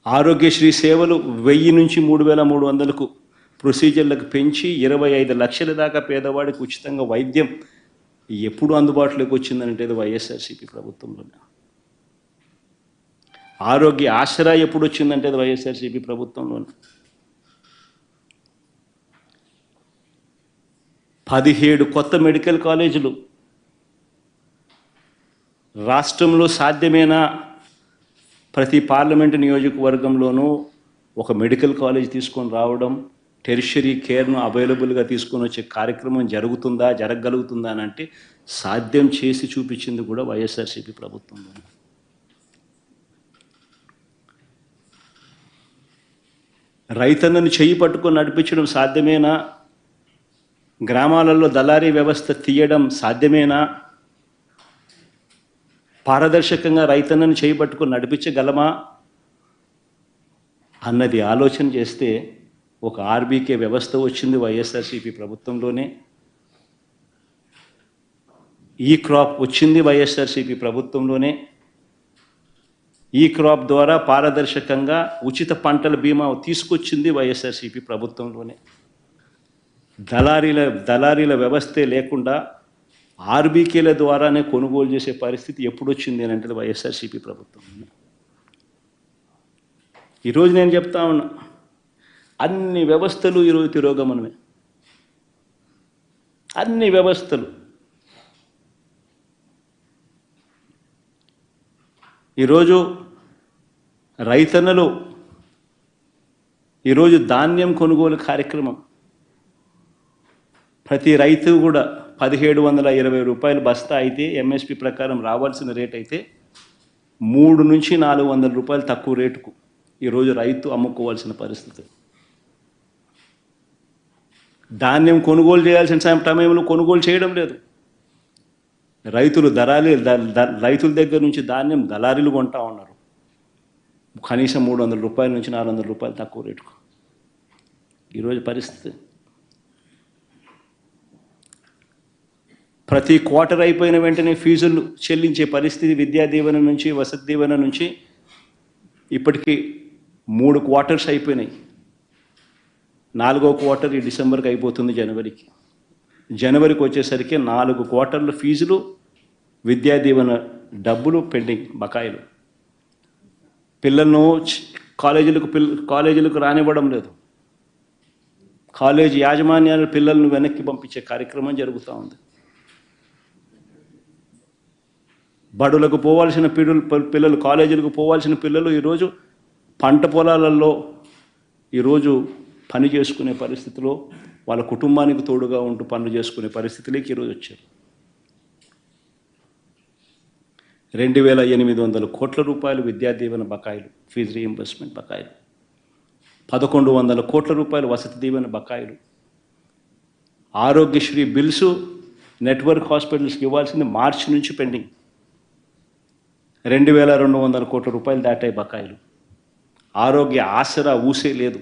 ఆరోగ్యశ్రీ సేవలు 1000 నుంచి 3300కు ప్రొసీజర్లకు పెంచి 25 లక్షల దాకా పేదవాడికి ఉచితంగా వైద్యం ఎప్పుడు అందుబాటులోకి వచ్చిందంటే అది వైఎస్ఆర్సీపీ ప్రభుత్వంలోనే. ఆరోగ్య ఆసరా ఎప్పుడు వచ్చిందంటే అది వైఎస్ఆర్సీపీ ప్రభుత్వంలోనే. 17 కొత్త మెడికల్ కాలేజీలు రాష్ట్రంలో సాధ్యమేనా? ప్రతి పార్లమెంటు నియోజకవర్గంలోనూ ఒక మెడికల్ కాలేజ్ తీసుకొని రావడం, టెరిషరీ కేర్ను అవైలబుల్గా తీసుకొని వచ్చే కార్యక్రమం జరుగుతుందా, జరగగలుగుతుందా అని అంటే సాధ్యం చేసి చూపించింది కూడా వైఎస్ఆర్సీపీ ప్రభుత్వంలో. రైతన్నను చేయి పట్టుకొని నడిపించడం సాధ్యమేనా? గ్రామాలలో దళారీ వ్యవస్థ తీయడం సాధ్యమేనా? పారదర్శకంగా రైతన్నను చేయి పట్టుకొని నడిపించగలమా అన్నది ఆలోచన చేస్తే ఒక ఆర్బీకే వ్యవస్థ వచ్చింది వైఎస్ఆర్సీపీ ప్రభుత్వంలోనే. ఈ క్రాప్ వచ్చింది వైఎస్ఆర్సీపీ ప్రభుత్వంలోనే. ఈ క్రాప్ ద్వారా పారదర్శకంగా ఉచిత పంటల బీమా తీసుకొచ్చింది వైఎస్ఆర్సీపీ ప్రభుత్వంలోనే. దళారీల వ్యవస్థే లేకుండా ఆర్బీకేల ద్వారానే కొనుగోలు చేసే పరిస్థితి ఎప్పుడు వచ్చింది అని అంటే వైఎస్ఆర్సీపీ ప్రభుత్వం. ఈరోజు నేను చెప్తా ఉన్నా, అన్ని వ్యవస్థలు ఈరోజు తిరోగమనమే. అన్ని వ్యవస్థలు ఈరోజు రైతన్నలు ఈరోజు ధాన్యం కొనుగోలు కార్యక్రమం ప్రతి రైతు కూడా 1720 రూపాయలు బస్తా అయితే ఎంఎస్పి ప్రకారం రావాల్సిన రేట్ అయితే 3 నుంచి 400 రూపాయలు తక్కువ రేటుకు ఈరోజు రైతు అమ్ముకోవాల్సిన పరిస్థితి. ధాన్యం కొనుగోలు చేయాల్సిన సమయంలో కొనుగోలు చేయడం లేదు. రైతుల దగ్గర నుంచి ధాన్యం దళారీలు కొంటా ఉన్నారు కనీసం 300 రూపాయల నుంచి 400 రూపాయలు తక్కువ రేటుకు. ఈరోజు పరిస్థితి. ప్రతి క్వార్టర్ అయిపోయిన వెంటనే ఫీజులు చెల్లించే పరిస్థితి. విద్యా దీవెన నుంచి, వసతి దీవెన నుంచి ఇప్పటికీ 3 క్వార్టర్స్ అయిపోయినాయి. 4వ క్వార్టర్ ఈ డిసెంబర్కి అయిపోతుంది. జనవరికి వచ్చేసరికి 4 క్వార్టర్ల ఫీజులు, విద్యా దీవెన డబ్బులు పెండింగ్ బకాయిలు. పిల్లలను కాలేజీలకు రానివ్వడం లేదు. కాలేజీ యాజమాన్యాలు పిల్లలను వెనక్కి పంపించే కార్యక్రమం జరుగుతూ ఉంది. బడులకు పోవాల్సిన పిల్లలు, కాలేజీలకు పోవాల్సిన పిల్లలు ఈరోజు పంట పొలాలలో ఈరోజు పని చేసుకునే పరిస్థితిలో వాళ్ళ కుటుంబానికి తోడుగా ఉంటూ పనులు చేసుకునే పరిస్థితిలోకి ఈరోజు వచ్చారు. 2800 కోట్ల రూపాయలు విద్యా దీవెన బకాయిలు, ఫీజు రీయింబర్స్మెంట్ బకాయిలు. 1100 కోట్ల రూపాయలు వసతి దీవెన బకాయిలు. ఆరోగ్యశ్రీ బిల్సు నెట్వర్క్ హాస్పిటల్స్కి ఇవ్వాల్సింది మార్చి నుంచి పెండింగ్. 2200 కోట్ల రూపాయలు దాటాయి బకాయిలు. ఆరోగ్య ఆసరా ఊసే లేదు.